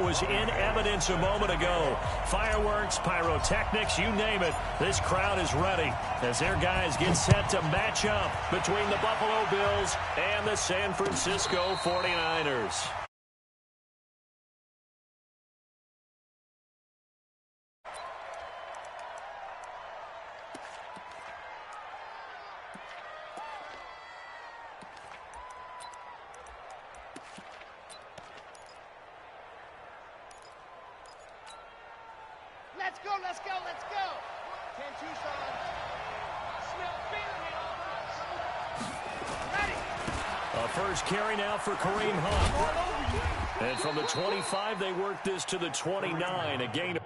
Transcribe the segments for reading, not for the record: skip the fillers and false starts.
was in evidence a moment ago. Fireworks, pyrotechnics, you name it. This crowd is ready as their guys get set to match up between the Buffalo Bills and the San Francisco 49ers. Let's go, let's go, let's go. 10 Tucson. Smell feeling it. Ready. A first carry now for Kareem Hunt. And from the 25, they work this to the 29. A gain of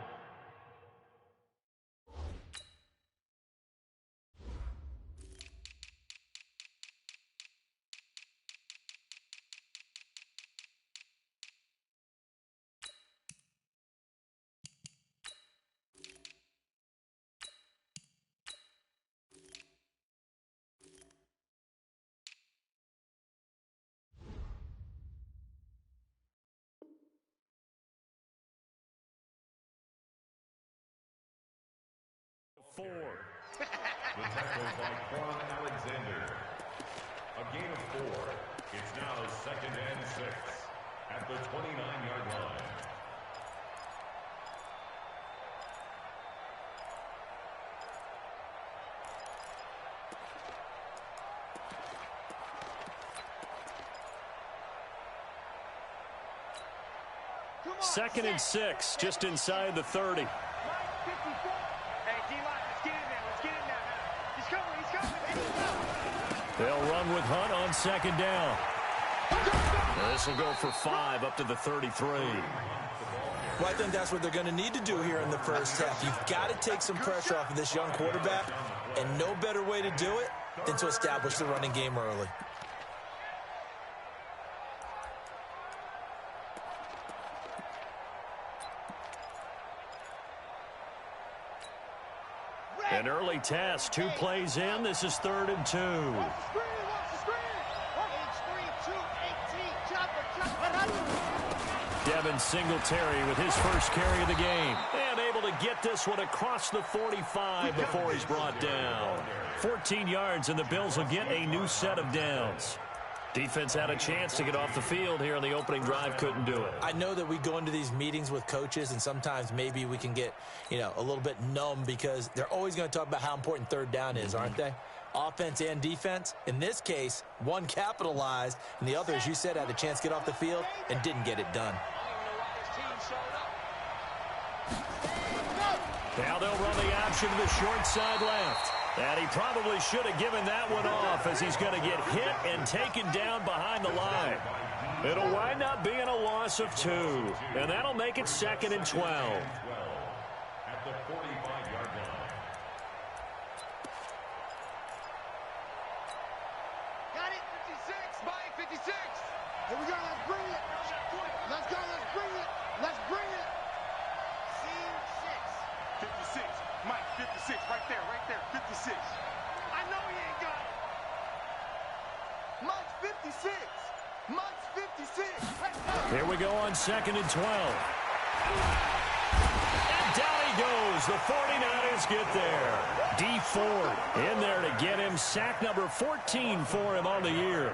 4. The tackle by Quan Alexander. A gain of 4. It's now 2nd and 6 at the 29-yard line. Second and 6, just inside the 30. They'll run with Hunt on 2nd down. This will go for 5 up to the 33. Well, I think that's what they're going to need to do here in the first half. You've got to take some pressure off of this young quarterback, and no better way to do it than to establish the running game early. An early test, 2 plays in. This is 3rd and 2. Devin Singletary with his first carry of the game. And able to get this one across the 45 before he's brought down. 14 yards, and the Bills will get a new set of downs. Defense had a chance to get off the field here on the opening drive, couldn't do it. I know that we go into these meetings with coaches, and sometimes maybe we can get, a little bit numb because they're always going to talk about how important 3rd down is, aren't they? Offense and defense. In this case, one capitalized, and the other, as you said, had a chance to get off the field and didn't get it done. Now they'll run the option to the short side left. And he probably should have given that one off as he's going to get hit and taken down behind the line. It'll wind up being a loss of 2. And that'll make it 2nd and 12. At the 45-yard line. Got it, 56, Mike, 56. Here we go, let's bring it. Let's go, let's bring it. Let's bring it. Scene 6. 56, Mike, 56, right there, 56. I know he ain't got it. Mike's 56. Mike's 56. Let's go. Here we go on 2nd and 12. And down he goes. The 49ers get there. D Ford in there to get him. Sack number 14 for him on the year.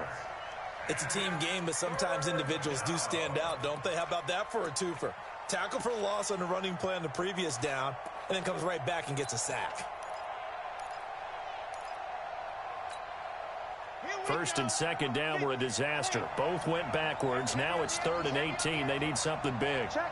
It's a team game, but sometimes individuals do stand out, don't they? How about that for a twofer? Tackle for loss on the running play on the previous down, and then comes right back and gets a sack. 1st and 2nd down were a disaster. Both went backwards. Now it's 3rd and 18. They need something big. Check.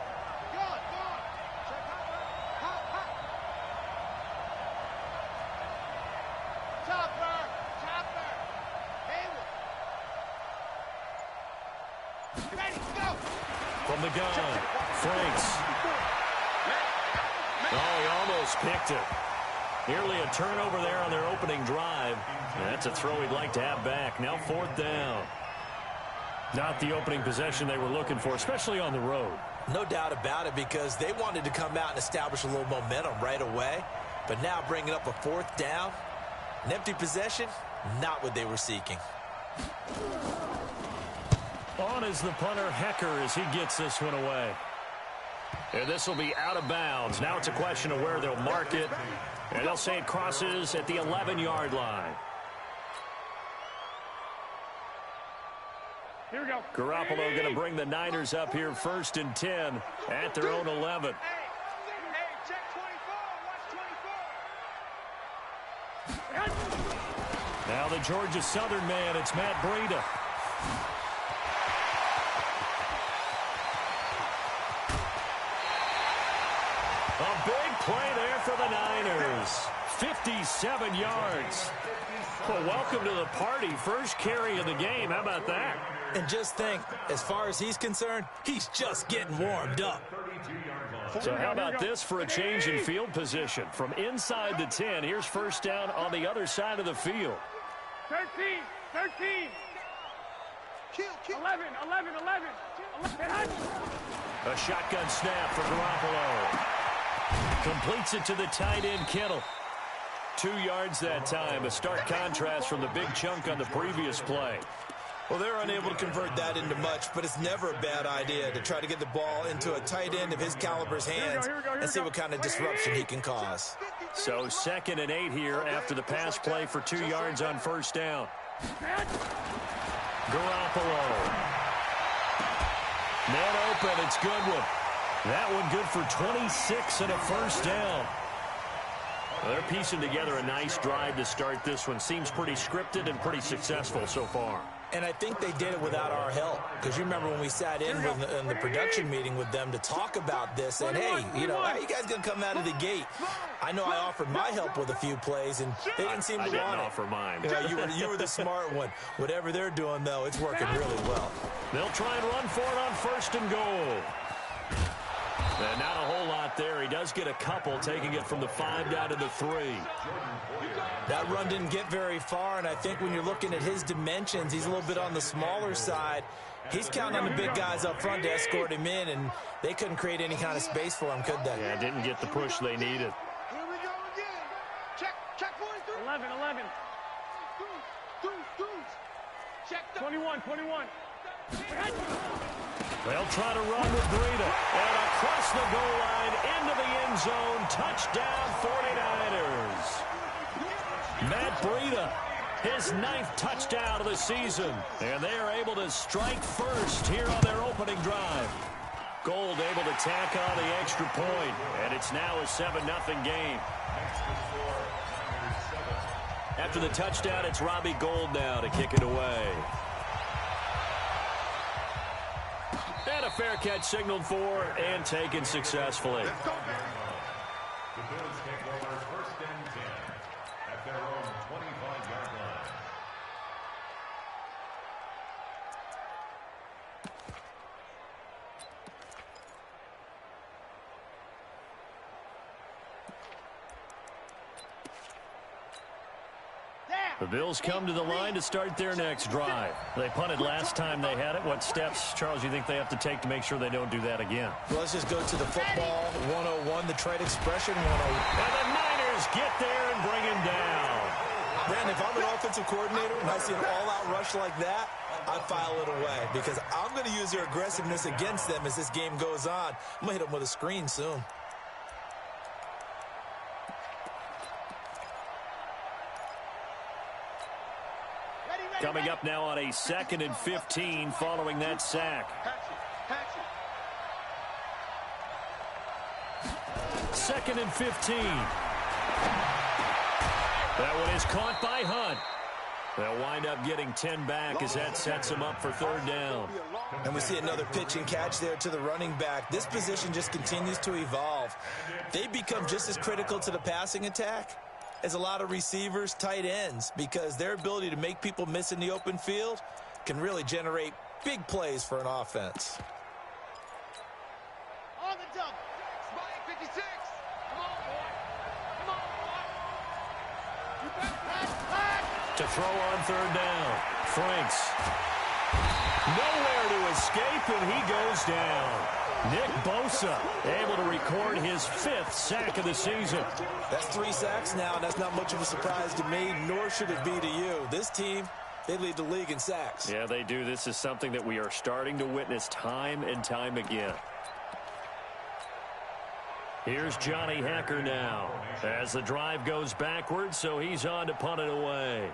From the gun, Franks. Oh, he almost picked it. Nearly a turnover there on their opening drive. That's a throw he'd like to have back. Now 4th down. Not the opening possession they were looking for, especially on the road. No doubt about it, because they wanted to come out and establish a little momentum right away. But now bringing up a 4th down, an empty possession, not what they were seeking. On is the punter, Hecker, as he gets this one away. And this will be out of bounds. Now it's a question of where they'll mark it. And they'll say it crosses at the 11-yard line. Here we go. Garoppolo going to bring the Niners up here 1st and 10 at their own 11. Hey, check 24. Watch 24. Now the Georgia Southern man, it's Matt Breida. A big play there for the Niners. 57 yards. Well, welcome to the party. First carry of the game. How about that? And just think, as far as he's concerned, he's just getting warmed up. So how about this for a change in field position? From inside the 10, here's first down on the other side of the field. 13. 11. A shotgun snap for Garoppolo. Completes it to the tight end, Kittle. 2 yards that time. A stark contrast from the big chunk on the previous play. Well, they're unable to convert that into much, but it's never a bad idea to try to get the ball into a tight end of his caliber's hands and see what kind of disruption he can cause. So 2nd and 8 here after the pass play for 2 yards on first down. Garoppolo. Man open, it's Goodwin. That one good for 26 and a first down. Well, they're piecing together a nice drive to start this one. Seems pretty scripted and pretty successful so far. And I think they did it without our help. Because you remember when we sat in the production meeting with them to talk about this. And, hey, you know, how are you guys going to come out of the gate? I know I offered my help with a few plays, and they didn't seem to want it. I didn't offer mine. You know, you were the smart one. Whatever they're doing, though, it's working really well. They'll try and run for it on 1st and goal. And not a whole lot there. He does get a couple, taking it from the 5 down to the 3. That run didn't get very far, and I think when you're looking at his dimensions, he's a little bit on the smaller side. He's counting on the big guys up front to escort him in, and they couldn't create any kind of space for him, could they? Yeah, didn't get the push they needed. Here we go again. Check 43. 11. Check 21. They'll try to run with Breida. And across the goal line, into the end zone. Touchdown, 49ers. Matt Breida, his 9th touchdown of the season. And they are able to strike first here on their opening drive. Gold able to tack on the extra point. And it's now a 7-0 game. After the touchdown, it's Robbie Gould now to kick it away. And a fair catch signaled for and taken successfully. The Bills take over 1st and 10 at their own 25-yard line. The Bills come to the line to start their next drive. They punted last time they had it. What steps, Charles, you think they have to take to make sure they don't do that again? Well, let's just go to the football 101, the trade expression 101. And the Niners get there and bring him down. Brandon, if I'm an offensive coordinator and I see an all-out rush like that, I file it away because I'm going to use their aggressiveness against them as this game goes on. I'm going to hit them with a screen soon. Coming up now on a 2nd and 15 following that sack. 2nd and 15. That one is caught by Hunt. They'll wind up getting 10 back as that sets them up for 3rd down. And we see another pitch and catch there to the running back. This position just continues to evolve. They become just as critical to the passing attack as a lot of receivers, tight ends, because their ability to make people miss in the open field can really generate big plays for an offense. On the dump. Spike 56. Come on, boy. Pass. To throw on 3rd down. Franks. Nowhere to escape, and he goes down. Nick Bosa able to record his 5th sack of the season. That's 3 sacks now, and that's not much of a surprise to me, nor should it be to you. This team, they lead the league in sacks. Yeah, they do. This is something that we are starting to witness time and time again. Here's Johnny Hekker now as the drive goes backwards, so he's on to punt it away.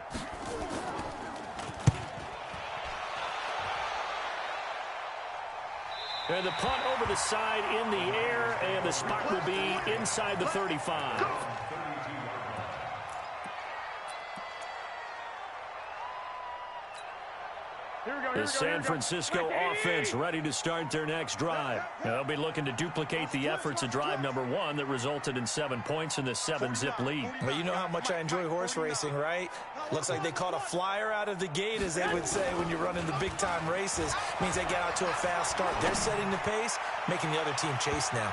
And the punt over the side in the air, and the spot will be inside the 35. The San Francisco offense ready to start their next drive. They'll be looking to duplicate the efforts of drive number 1 that resulted in 7 points in the 7-zip lead. Well, you know how much I enjoy horse racing, right? Looks like they caught a flyer out of the gate, as they would say when you're running the big-time races. Means they get out to a fast start. They're setting the pace, making the other team chase now.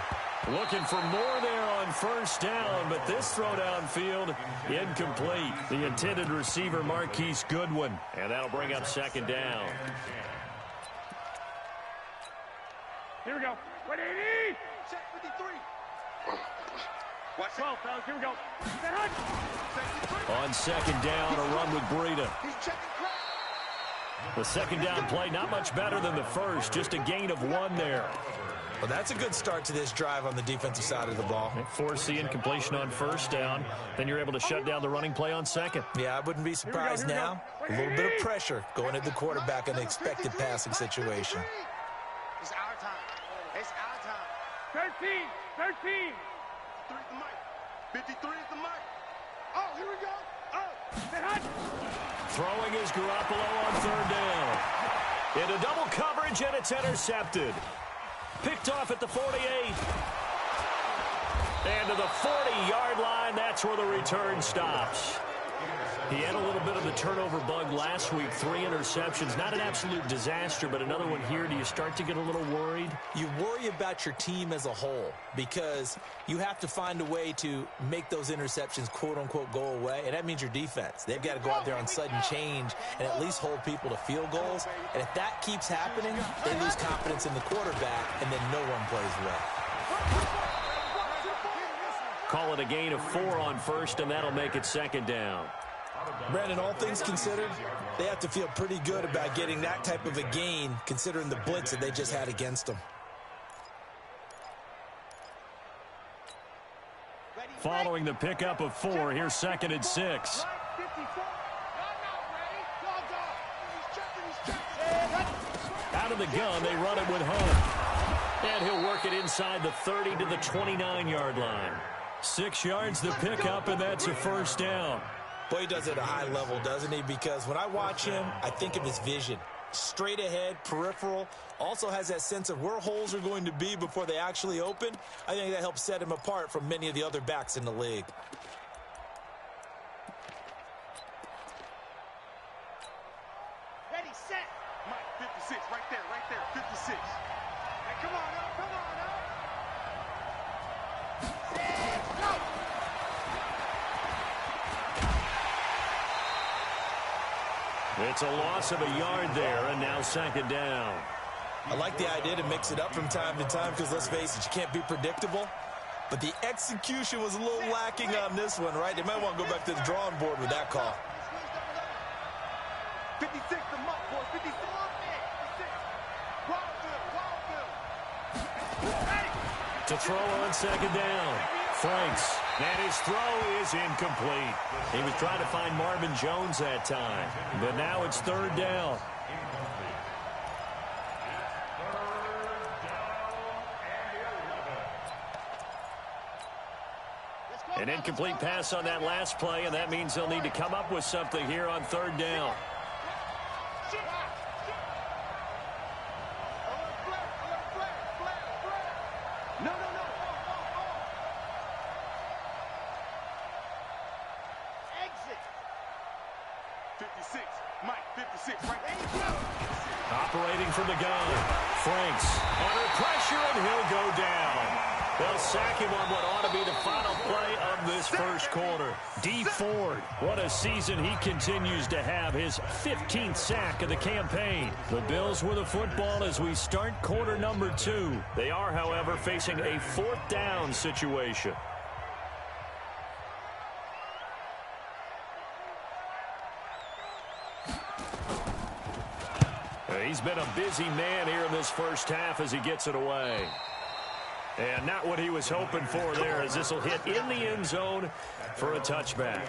Looking for more there on first down, but this throw downfield incomplete. The intended receiver, Marquise Goodwin, and that'll bring up second down. Here we go. 180. Check 53. Watch 12, fellas. Here we go. On second down, a run with Breida. He's checking crack. The second down play, not much better than the first, just a gain of 1 there. Well, that's a good start to this drive on the defensive side of the ball. Force the incompletion on first down. Then you're able to shut down the running play on second. Yeah, I wouldn't be surprised now. A little bit of pressure going at the quarterback in the expected passing situation. It's our time. It's our time. 13. 13. 53 is the mic. 53 is the mic. Oh, here we go. Oh. Throwing is Garoppolo on third down. Into double coverage, and it's intercepted. Picked off at the 48. And to the 40-yard line, that's where the return stops. He had a little bit of the turnover bug last week, 3 interceptions. Not an absolute disaster, but another one here. Do you start to get a little worried? You worry about your team as a whole because you have to find a way to make those interceptions, quote-unquote, go away, and that means your defense. They've got to go out there on sudden change and at least hold people to field goals, and if that keeps happening, they lose confidence in the quarterback, and then no one plays well. Call it a gain of 4 on first, and that'll make it second down. Brandon, all things considered, they have to feel pretty good about getting that type of a gain considering the blitz that they just had against them. Following the pickup of 4, here's second and 6. Out of the gun, they run it with Hunt. And he'll work it inside the 30 to the 29-yard line. 6 yards the pickup, and that's a first down. Boy, he does it at a high level, doesn't he? Because when I watch him, I think of his vision. Straight ahead, peripheral, also has that sense of where holes are going to be before they actually open. I think that helps set him apart from many of the other backs in the league. Ready, set. Mike, 56, right there, 56. Hey, come on up, come on up. Set, go. It's a loss of a yard there, and now second down. I like the idea to mix it up from time to time because, let's face it, you can't be predictable. But the execution was a little lacking on this one, right? They might want to go back to the drawing board with that call. 56, the muck, boy, 54. 56. Wild To throw on second down. Franks. And his throw is incomplete. He was trying to find Marvin Jones that time. But now it's third down. An incomplete pass on that last play, and that means they'll need to come up with something here on third down. Operating from the gun. Franks under pressure, and he'll go down. They'll sack him on what ought to be the final play of this first quarter. Dee Ford, what a season he continues to have. His 15th sack of the campaign. The Bills with the football as we start quarter number 2. They are, however, facing a 4th down situation. He's been a busy man here in this first half as he gets it away. And not what he was hoping for there, as this will hit in the end zone for a touchback.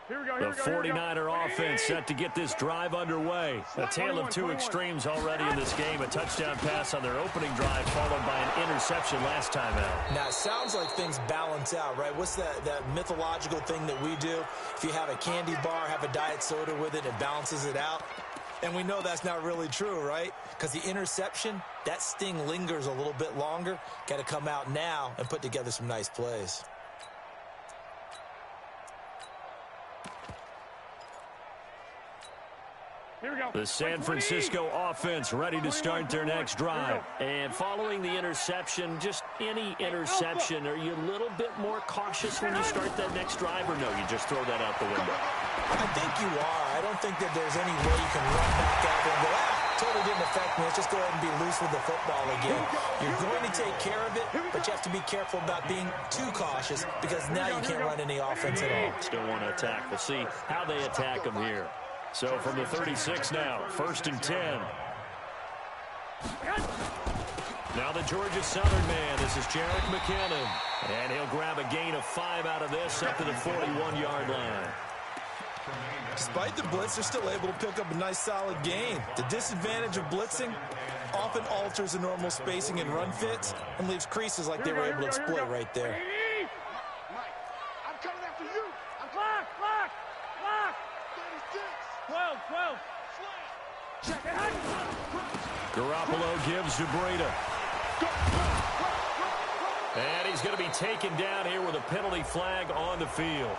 The 49er offense set to get this drive underway. A tale of two extremes already in this game. A touchdown pass on their opening drive followed by an interception last time out. Now, it sounds like things balance out, right? What's that mythological thing that we do? If you have a candy bar, have a diet soda with it, it balances it out. And we know that's not really true, right? Because the interception, that sting lingers a little bit longer. Got to come out now and put together some nice plays. Here we go. The San Francisco offense ready to start their next drive. And following the interception, just any interception, are you a little bit more cautious when you start that next drive, or no, you just throw that out the window? I think you are. I don't think that there's any way you can run back out there and go, totally didn't affect me. Let's just go ahead and be loose with the football again. You're going to take care of it, but you have to be careful about being too cautious because now you can't run any offense at all. Still want to attack. We'll see how they attack them here. So from the 36 now, 1st and 10. Now the Georgia Southern man. This is Jerick McKinnon. And he'll grab a gain of 5 out of this up to the 41-yard line. Despite the blitz, they're still able to pick up a nice solid gain. The disadvantage of blitzing often alters the normal spacing and run fits and leaves creases like they were able to exploit right there. Mike, I'm coming after you. I'm Lock. 36. 12. Check it out. Garoppolo gives to Breida. And he's going to be taken down here with a penalty flag on the field.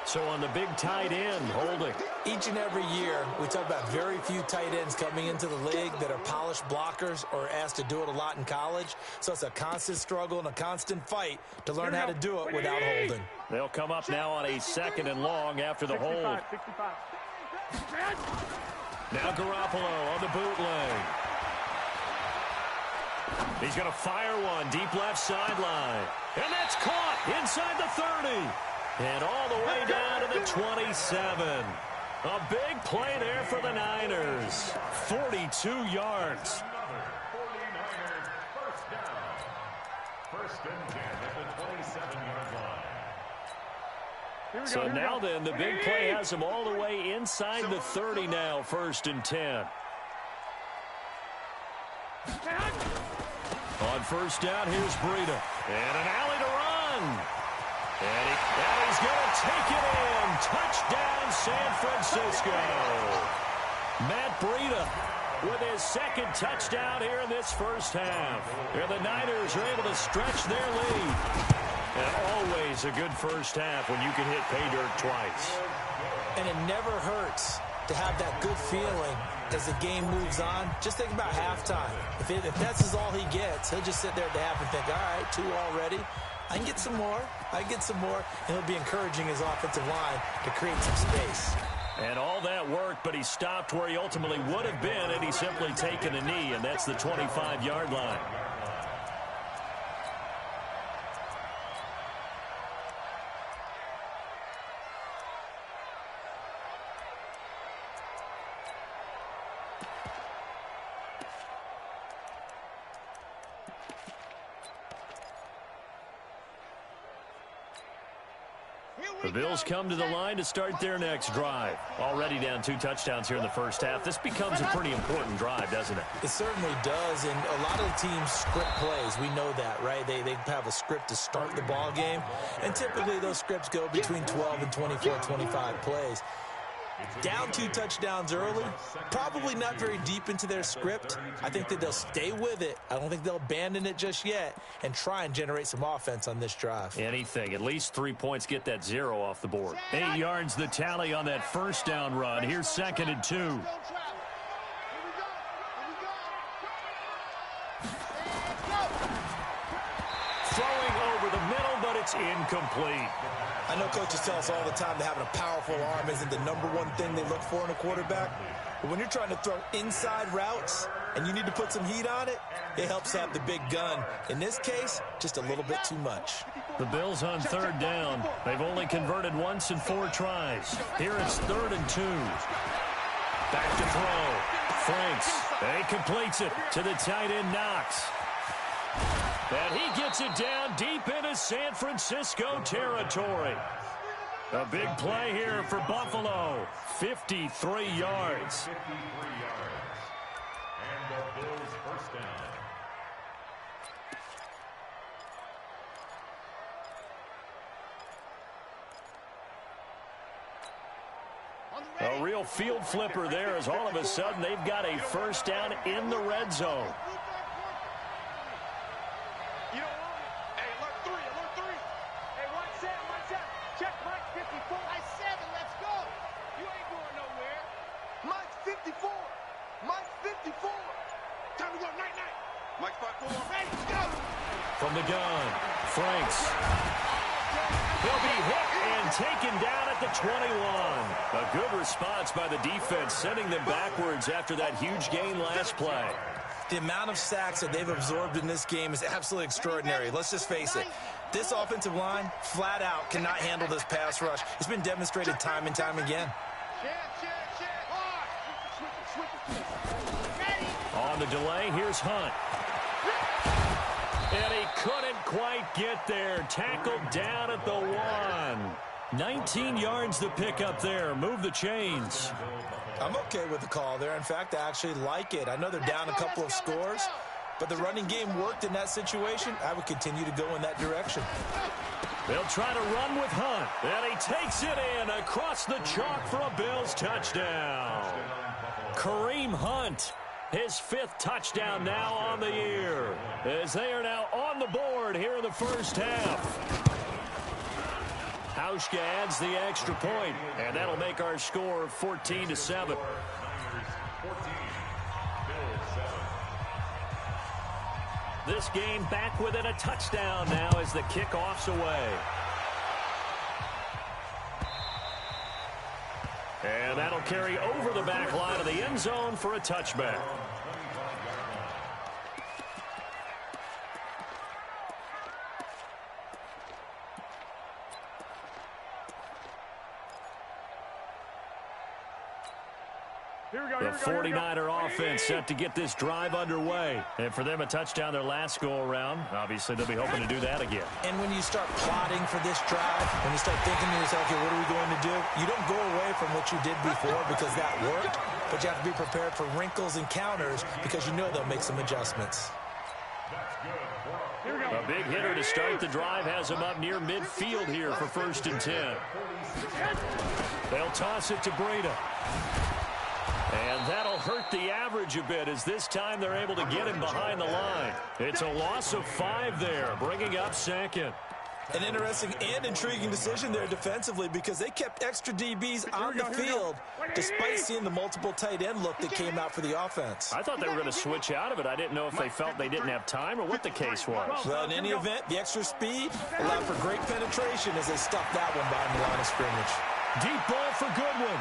So on the big tight end, holding. Each and every year, we talk about very few tight ends coming into the league that are polished blockers or asked to do it a lot in college. So it's a constant struggle and a constant fight to learn how to do it without holding. They'll come up now on a 2nd and long after the hold. 65. Now Garoppolo on the bootleg. He's going to fire one deep left sideline. And that's caught inside the 30. And all the way down to the 27. A big play there for the Niners. 42 yards. 49ers first down. 1st and 10 at the 27-yard line. So now then, the big play has him all the way inside the 30 now, 1st and 10. On 1st down, here's Breida. And an alley to run. And he's going to take it in. Touchdown, San Francisco. Matt Breida with his 2nd touchdown here in this first half. Here the Niners are able to stretch their lead. And always a good first half when you can hit pay dirt twice. And it never hurts to have that good feeling as the game moves on. Just think about halftime. If that's all he gets, he'll just sit there at the half and think, all right, 2 already. I can get some more. And he'll be encouraging his offensive line to create some space. And all that worked, but he stopped where he ultimately would have been had he simply taken a knee, and that's the 25-yard line. The Bills come to the line to start their next drive. Already down 2 touchdowns here in the first half. This becomes a pretty important drive, doesn't it? It certainly does, and a lot of the teams script plays. We know that, right? They have a script to start the ball game, and typically those scripts go between 12 and 24, 25 plays. Down 2 touchdowns early, probably not very deep into their script. I think that they'll stay with it. I don't think they'll abandon it just yet and try and generate some offense on this drive. Anything. At least 3 points, get that 0 off the board. 8 yards the tally on that 1st down run. Here's 2nd and 2. It's incomplete. I know coaches tell us all the time that having a powerful arm isn't the #1 thing they look for in a quarterback. But when you're trying to throw inside routes and you need to put some heat on it, it helps have the big gun. In this case, just a little bit too much. The Bills on 3rd down. They've only converted once in 4 tries. Here it's 3rd and 2. Back to throw. Franks. He completes it to the tight end, Knox. And he gets it down deep into San Francisco territory. A big play here for Buffalo. 53 yards. 53 yards. And the Bills first down. A real field flipper there as all of a sudden they've got a first down in the red zone. You don't want it. Hey, alert 3, alert 3. Hey, watch 7, watch 7. Check Mike 54. Mike 7, let's go. You ain't going nowhere. Mike 54. Mike 54. Time to go, night-night. Mike 54. Ready, go. From the gun, Franks. He'll be hit and taken down at the 21. A good response by the defense, sending them backwards after that huge gain last play. The amount of sacks that they've absorbed in this game is absolutely extraordinary. Let's just face it. This offensive line, flat out, cannot handle this pass rush. It's been demonstrated time and time again. On the delay, here's Hunt. And he couldn't quite get there. Tackled down at the 1. 19 yards to pick up there. Move the chains. I'm okay with the call there. In fact, I actually like it. I know they're down a couple of scores, but the running game worked in that situation. I would continue to go in that direction. They'll try to run with Hunt. And he takes it in across the chalk for a Bills touchdown. Kareem Hunt. His 5th touchdown now on the year, as they are now on the board here in the first half. Hauschka adds the extra point, and that'll make our score 14-7. This game back within a touchdown now as the kickoff's away. And that'll carry over the back line of the end zone for a touchback. The 49er offense set to get this drive underway. And for them, a touchdown their last go-around. Obviously, they'll be hoping to do that again. And when you start plotting for this drive, when you start thinking to yourself, okay, what are we going to do? You don't go away from what you did before because that worked, but you have to be prepared for wrinkles and counters because you know they'll make some adjustments. A big hitter to start the drive has him up near midfield here for 1st and 10. They'll toss it to Breida. And that'll hurt the average a bit as this time they're able to get him behind the line. It's a loss of 5 there, bringing up 2nd. An interesting and intriguing decision there defensively because they kept extra DBs on the field despite seeing the multiple tight end look that came out for the offense. I thought they were going to switch out of it. I didn't know if they felt they didn't have time or what the case was. Well, in any event, the extra speed allowed for great penetration as they stuffed that one behind the line of scrimmage. Deep ball for Goodwin.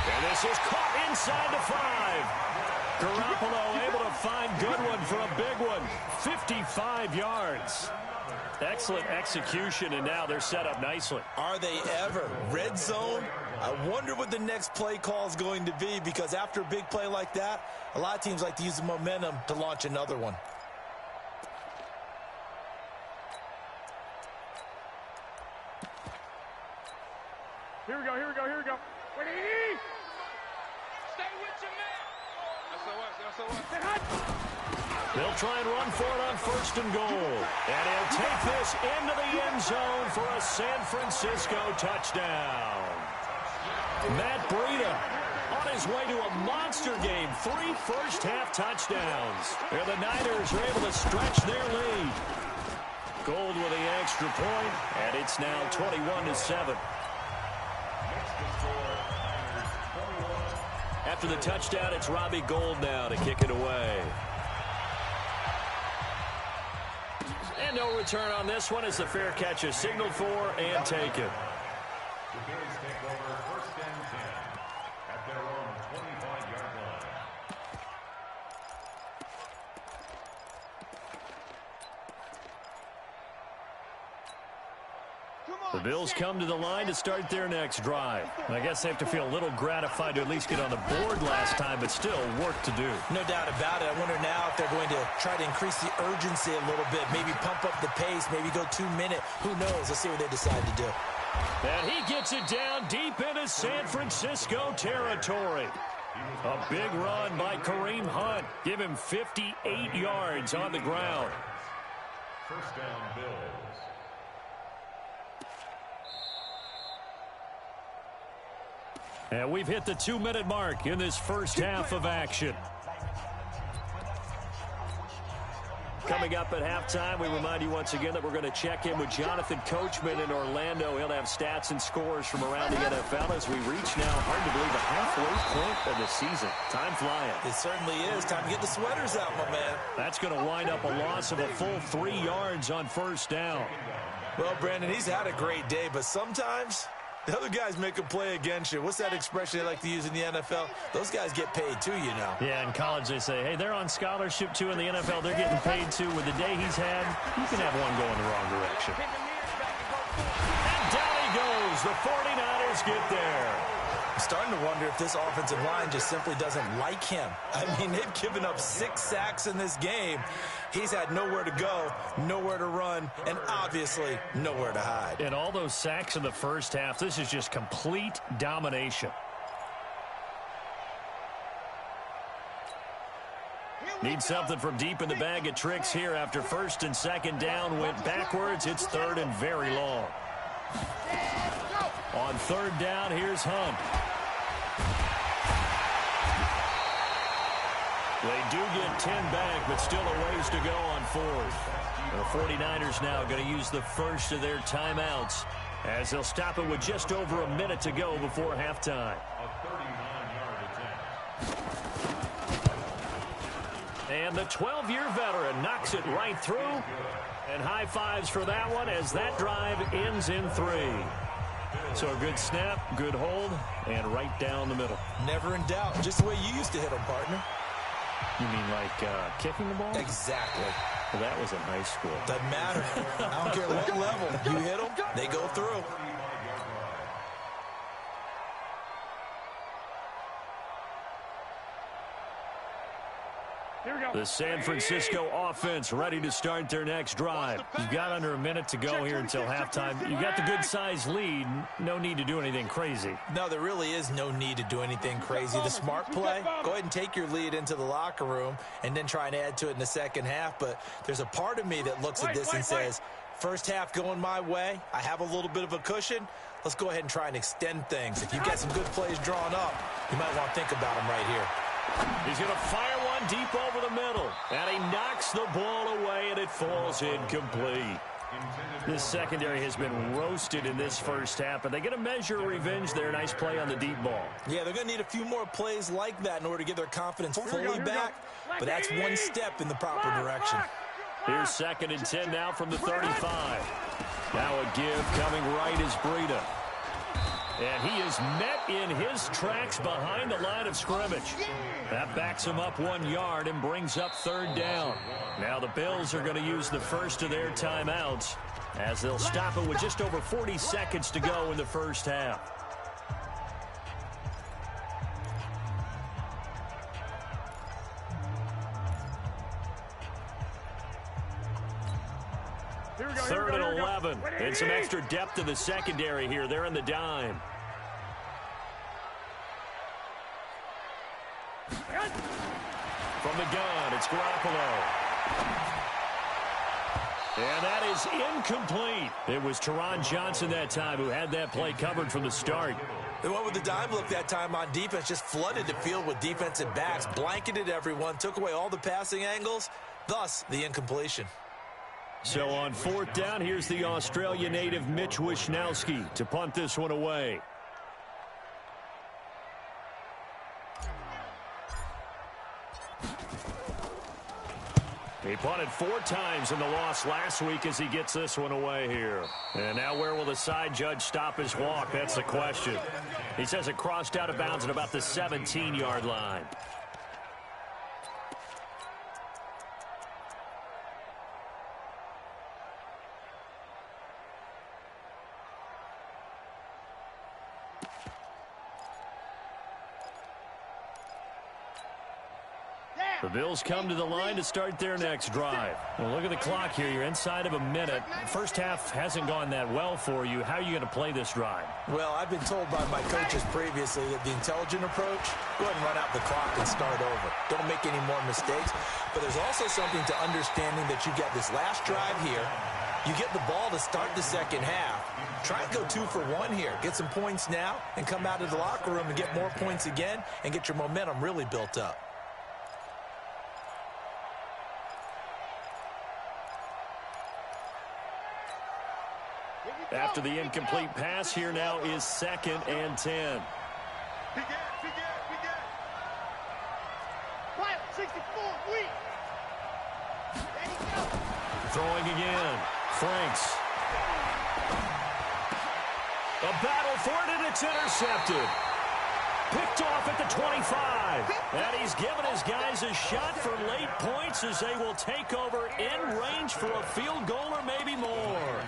And this is caught inside the 5. Garoppolo able to find Goodwin for a big one. 55 yards. Excellent execution, and now they're set up nicely. Are they ever? Red zone? I wonder what the next play call is going to be because after a big play like that, a lot of teams like to use the momentum to launch another one. Here we go, here we go, here we go. Stay with your man. That's what. They'll try and run for it on 1st and goal. And he'll take this into the end zone for a San Francisco touchdown. Matt Breida on his way to a monster game. 3 first-half touchdowns. And the Niners are able to stretch their lead. Gold with the extra point, and it's now 21-7. After the touchdown, it's Robbie Gould now to kick it away. And And no return on this one as the fair catch is signaled for and taken. The Bills take over 1st and 10 at their own 25-yard line. The Bills come to the line to start their next drive. I guess they have to feel a little gratified to at least get on the board last time, but still work to do. No doubt about it. I wonder now if they're going to try to increase the urgency a little bit, maybe pump up the pace, maybe go 2-minute. Who knows? Let's see what they decide to do. And he gets it down deep into San Francisco territory. A big run by Kareem Hunt. Give him 58 yards on the ground. 1st down, Bills. And we've hit the 2-minute mark in this first half of action. Coming up at halftime, we remind you once again that we're going to check in with Jonathan Coachman in Orlando. He'll have stats and scores from around the NFL as we reach now, hard to believe, the halfway point of the season. Time flying. It certainly is. Time to get the sweaters out, my man. That's going to wind up a loss of a full 3 yards on 1st down. Well, Brandon, he's had a great day, but sometimes the other guys make a play against you. What's that expression they like to use in the NFL? Those guys get paid too, you know. Yeah, in college they say, hey, they're on scholarship too. In the NFL, they're getting paid too. With the day he's had, you can have one going the wrong direction. And down he goes. The 49ers get there. I'm starting to wonder if this offensive line just simply doesn't like him. I mean, they've given up 6 sacks in this game. He's had nowhere to go, nowhere to run, and obviously nowhere to hide. And all those sacks in the first half, this is just complete domination. Need something from deep in the bag of tricks here after 1st and 2nd down went backwards. It's 3rd and very long. On 3rd down, here's Hunt. They do get 10 back, but still a ways to go on 4th. The 49ers now going to use the first of their timeouts as they'll stop it with just over a minute to go before halftime. A 39-yard attempt. And the 12-year veteran knocks it right through. And high fives for that one as that drive ends in 3. So a good snap, good hold, and right down the middle. Never in doubt. Just the way you used to hit them, partner. You mean like kicking the ball? Exactly. Well, that was in high school. Doesn't matter. I don't care what level. You hit them, they go through. Here we go. The San Francisco offense ready to start their next drive. You've got under a minute to go here until halftime. You've got the good-sized lead. No need to do anything crazy. No, there really is no need to do anything crazy. The smart play, go ahead and take your lead into the locker room and then try and add to it in the second half. But there's a part of me that looks at this and says, first half going my way, I have a little bit of a cushion. Let's go ahead and try and extend things. If you've got some good plays drawn up, you might want to think about them right here. He's going to fire one deep over the middle. And he knocks the ball away, and it falls incomplete. This secondary has been roasted in this first half, but they get a measure of revenge there. Nice play on the deep ball. Yeah, they're going to need a few more plays like that in order to get their confidence fully back. But that's one step in the proper direction. Here's 2nd and 10 now from the 35. Now a give coming right is Breida. And he is met in his tracks behind the line of scrimmage. That backs him up 1 yard and brings up 3rd down. Now the Bills are going to use the first of their timeouts as they'll stop it with just over 40 seconds to go in the first half. Here we go. 3rd and 11. And some extra depth in the secondary here. They're in the dime. From the gun, it's Garoppolo. And that is incomplete. It was Teron Johnson that time who had that play covered from the start. They went with the dime look that time on defense, just flooded the field with defensive backs, blanketed everyone, took away all the passing angles, thus the incompletion. So on 4th down, here's the Australia native Mitch Wishnowsky to punt this one away. He punted 4 times in the loss last week as he gets this one away here. And now where will the side judge stop his walk? That's the question. He says it crossed out of bounds at about the 17-yard line. The Bills come to the line to start their next drive. Well, look at the clock here. You're inside of a minute. First half hasn't gone that well for you. How are you going to play this drive? Well, I've been told by my coaches previously that the intelligent approach, go ahead and run out the clock and start over. Don't make any more mistakes. But there's also something to understanding that you got this last drive here. You get the ball to start the second half. Try and go 2 for 1 here. Get some points now and come out of the locker room and get more points again and get your momentum really built up. After the incomplete pass, here now is 2nd and 10. Throwing again. Franks. A battle for it, and it's intercepted. Picked off at the 25. And he's given his guys a shot for late points as they will take over in range for a field goal or maybe more.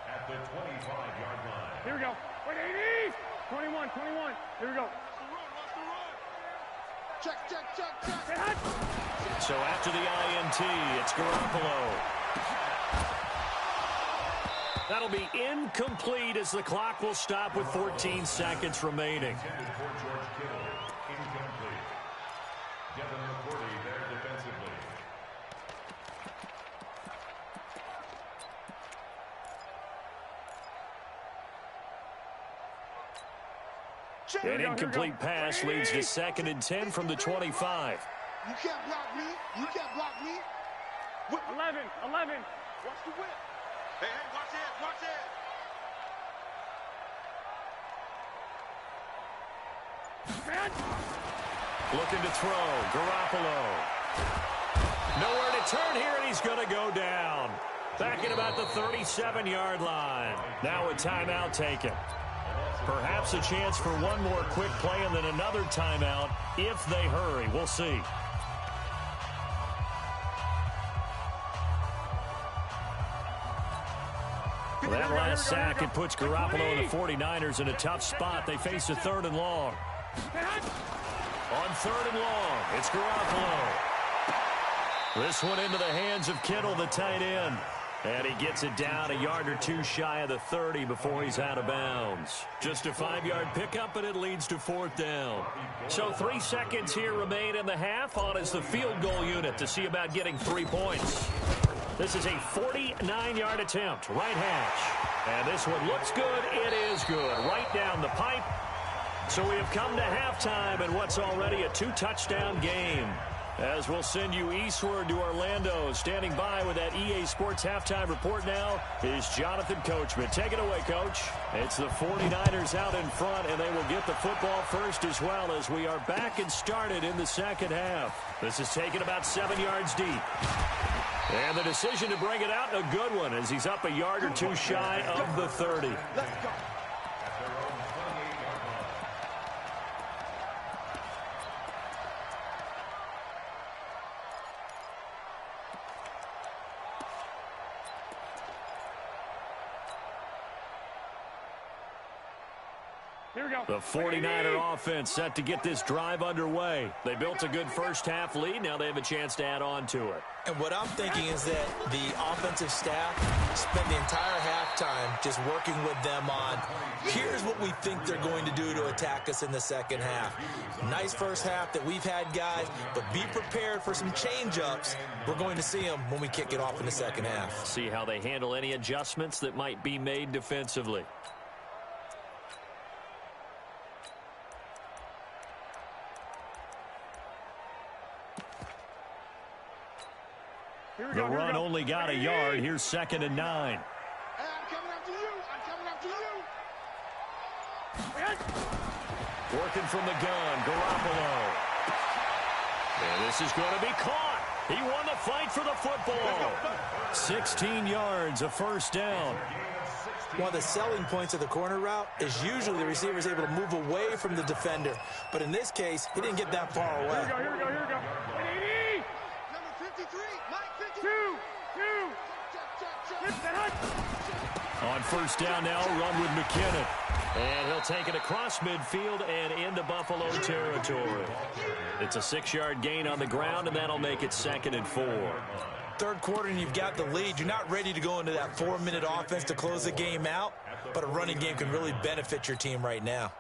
At the 25-yard line. Here we go. Wait, 80! 21. Here we go. Check. Hey, hot. So after the INT, it's Garoppolo. That'll be incomplete as the clock will stop with 14 seconds remaining. Intended for George Kittle. Incomplete. Devin McCourty there defensively. An incomplete pass leads to 2nd and 10 from the 25. You can't block me. 11. Watch the whip. Hey, watch it. Man. Looking to throw. Garoppolo. Nowhere to turn here, and he's going to go down. Back at about the 37-yard line. Now a timeout taken. Perhaps a chance for one more quick play and then another timeout if they hurry. We'll see. That last sack, it puts Garoppolo and the 49ers in a tough spot. They face a 3rd and long. On 3rd and long, it's Garoppolo. This one into the hands of Kittle, the tight end. And he gets it down a yard or 2 shy of the 30 before he's out of bounds. Just a 5-yard pickup, and it leads to 4th down. So 3 seconds here remain in the half. On is the field goal unit to see about getting 3 points. This is a 49-yard attempt, right hash. And this one looks good. It is good. Right down the pipe. So we have come to halftime in what's already a 2-touchdown game. As we'll send you eastward to Orlando. Standing by with that EA Sports halftime report now is Jonathan Coachman. Take it away, Coach. It's the 49ers out in front, and they will get the football first as well as we are back and started in the second half. This is taken about 7 yards deep. And the decision to bring it out, a good one, as he's up a yard or 2 shy of the 30. Let's go. Here we go. The 49er offense set to get this drive underway. They built a good first half lead. Now they have a chance to add on to it. And what I'm thinking is that the offensive staff spent the entire halftime just working with them on, here's what we think they're going to do to attack us in the second half. Nice first half that we've had, guys, but be prepared for some change-ups. We're going to see them when we kick it off in the second half. See how they handle any adjustments that might be made defensively. The run only got a yard. Here's 2nd and 9. Hey, I'm coming after you. Working from the gun, Garoppolo. And this is going to be caught. He won the fight for the football. 16 yards, a first down. One of the selling points of the corner route is usually the receiver is able to move away from the defender. But in this case, he didn't get that far away. Here we go. 180. Number 53, Mike 53. On first down now, run with McKinnon. And he'll take it across midfield and into Buffalo territory. It's a 6-yard gain on the ground, and that'll make it 2nd and 4. Third quarter and you've got the lead. You're not ready to go into that 4-minute offense to close the game out, but a running game can really benefit your team right now.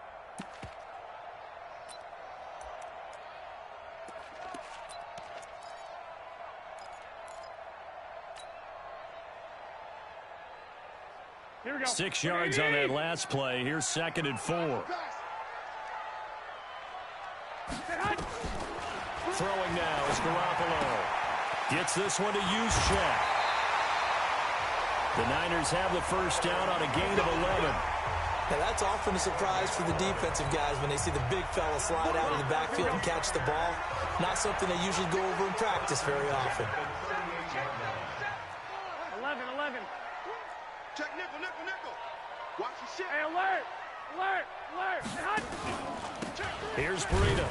Here we go. 6 yards on that last play. Here's 2nd and 4. Throwing now is Garoppolo. Gets this one to Juszczyk. The Niners have the first down on a gain of 11. Now that's often a surprise for the defensive guys when they see the big fella slide out of the backfield and catch the ball. Not something they usually go over in practice very often. 11. Check nickel. Watch your shit. Hey, alert. Here's Breida.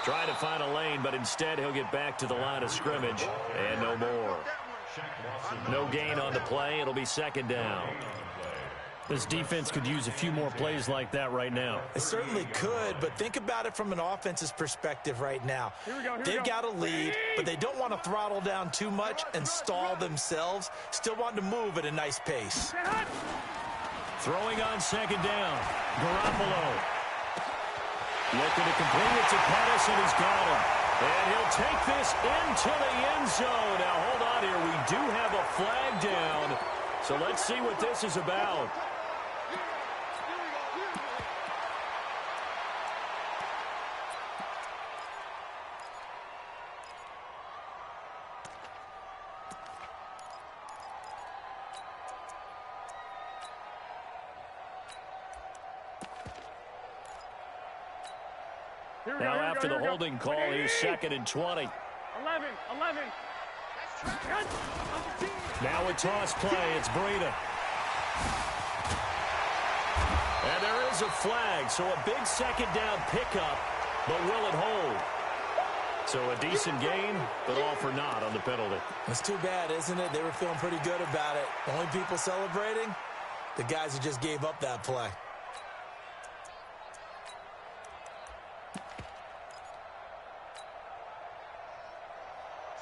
Trying to find a lane, but instead he'll get back to the line of scrimmage. And no more. No gain on the play. It'll be 2nd down. This defense could use a few more plays like that right now. It certainly could, but think about it from an offense's perspective right now. They've got a lead, but they don't want to throttle down too much and stall themselves. Still want to move at a nice pace. Throwing on 2nd down. Garoppolo. Looking to complete it to Pettis, and he's got him. And he'll take this into the end zone. Now, hold on here. We do have a flag down. So let's see what this is about. Now after the holding call, here's 2nd and 20. 11. Now a toss play. It's Breida. And there is a flag, so a big 2nd down pickup, but will it hold? So a decent gain, but all for naught on the penalty. It's too bad, isn't it? They were feeling pretty good about it. The only people celebrating, the guys who just gave up that play.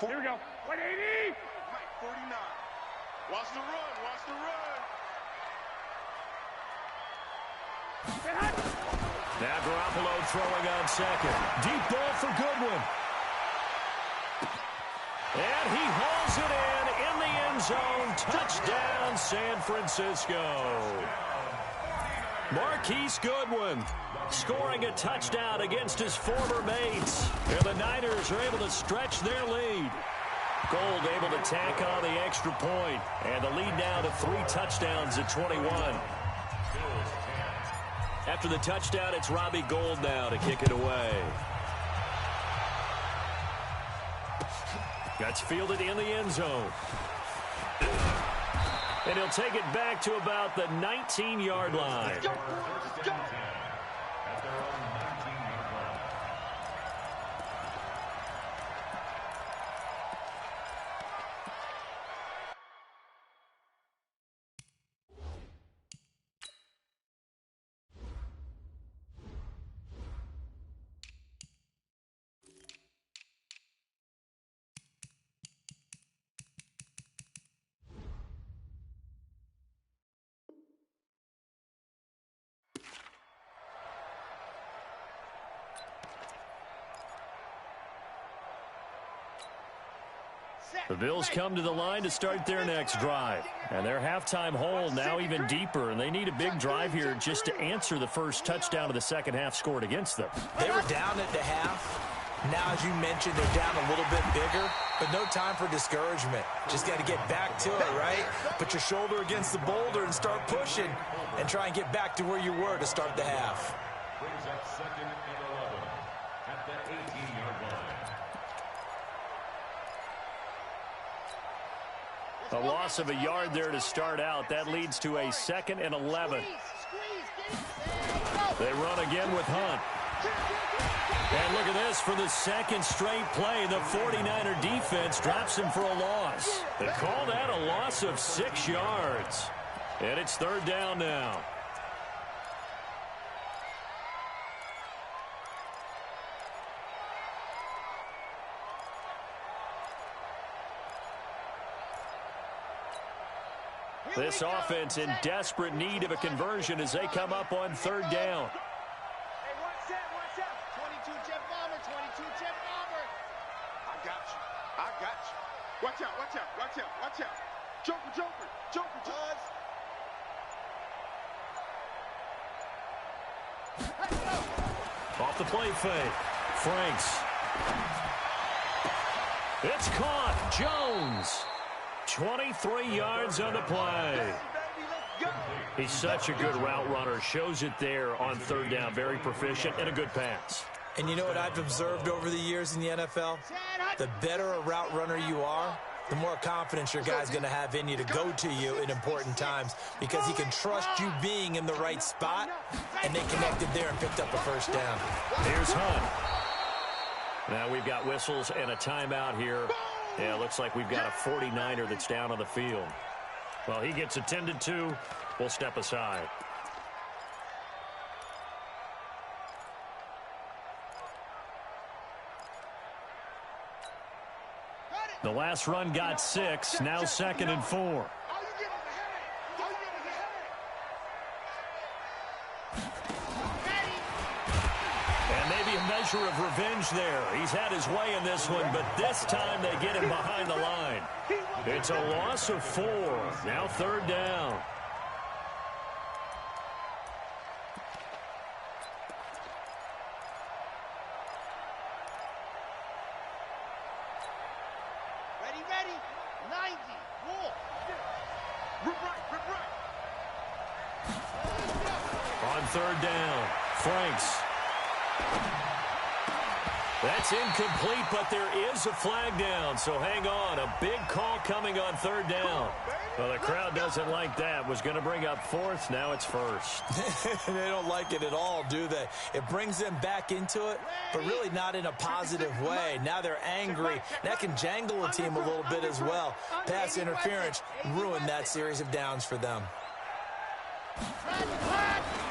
Here we go. 180. Mike 49. Watch the run. Now Garoppolo throwing on 2nd. Deep ball for Goodwin. And he hauls it in the end zone. Touchdown, San Francisco. Marquise Goodwin scoring a touchdown against his former mates. And the Niners are able to stretch their lead. Gold able to tack on the extra point. And the lead now to 3 touchdowns at 21. After the touchdown, it's Robbie Gould now to kick it away. That's fielded in the end zone. And he'll take it back to about the 19-yard line. Let's go. The Bills come to the line to start their next drive. And their halftime hole now even deeper, and they need a big drive here just to answer the first touchdown of the second half scored against them. They were down at the half. Now, as you mentioned, they're down a little bit bigger, but no time for discouragement. Just got to get back to it, right? Put your shoulder against the boulder and start pushing and try and get back to where you were to start the half. Brings up 2nd and 11 at the 18-yard line. A loss of a yard there to start out. That leads to a 2nd and 11. They run again with Hunt. And look at this. For the 2nd straight play, the 49er defense drops him for a loss. They call that a loss of 6 yards. And it's 3rd down now. This offense in desperate need of a conversion as they come up on 3rd down. Hey, watch out. 22 jet bomber, 22 jet bomber. I got you. Watch out. Joker. Off the play fake. Franks. It's caught. Jones. 23 yards on the play. He's such a good route runner. Shows it there on 3rd down. Very proficient and a good pass. And you know what I've observed over the years in the NFL? The better a route runner you are, the more confidence your guy's going to have in you to go to you in important times because he can trust you being in the right spot, and they connected there and picked up a 1st down. Here's Hunt. Now we've got whistles and a timeout here. Yeah, it looks like we've got a 49er that's down on the field. Well, he gets attended to. We'll step aside. The last run got 6. Now 2nd and 4. Measure of revenge there. He's had his way in this one, but this time they get him behind the line. It's a loss of 4. Now 3rd down. Ready. 90. Wolf. Rip right. On 3rd down. Franks. That's incomplete, but there is a flag down, so hang on. A big call coming on 3rd down. Well, the crowd doesn't like that. Was going to bring up 4th. Now it's 1st. They don't like it at all, do they? It brings them back into it, but really not in a positive way. Now they're angry. That can jangle a team a little bit as well. Pass interference ruined that series of downs for them.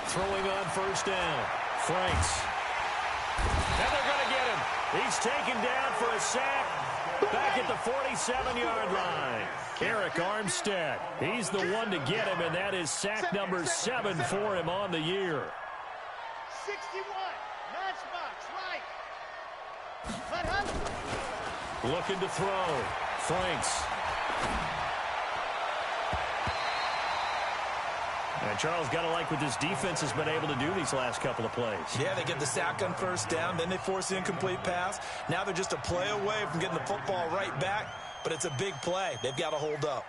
Throwing on 1st down. Franks. And they're going to get him. He's taken down for a sack back at the 47-yard line. Eric Armstead. He's the one to get him, and that is sack number 7 for him on the year. 61. Matchbox, right. Looking to throw. Franks. And Charles, got to like what this defense has been able to do these last couple of plays. Yeah, they get the sack on 1st down, then they force the incomplete pass. Now they're just a play away from getting the football right back, but it's a big play. They've got to hold up.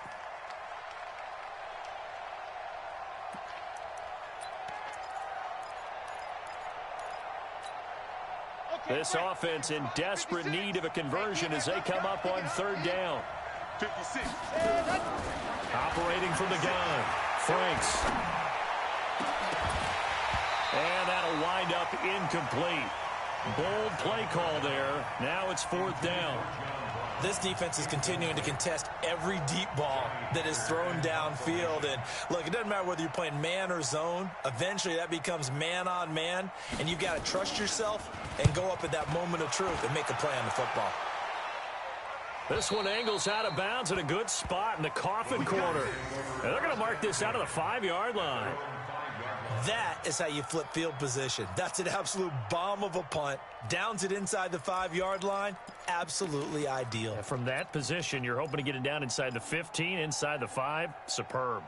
This offense in desperate need of a conversion as they come up on 3rd down. 56. Operating from the gun. Franks. And that'll wind up incomplete. Bold play call there. Now it's 4th down. This defense is continuing to contest every deep ball that is thrown downfield. And, look, it doesn't matter whether you're playing man or zone. Eventually, that becomes man-on-man, and you've got to trust yourself and go up at that moment of truth and make a play on the football. This one angles out of bounds at a good spot in the coffin corner. And they're going to mark this out of the 5-yard line. That is how you flip field position. That's an absolute bomb of a punt. Downs it inside the 5-yard line. Absolutely ideal. And from that position, you're hoping to get it down inside the 15, inside the 5. Superb.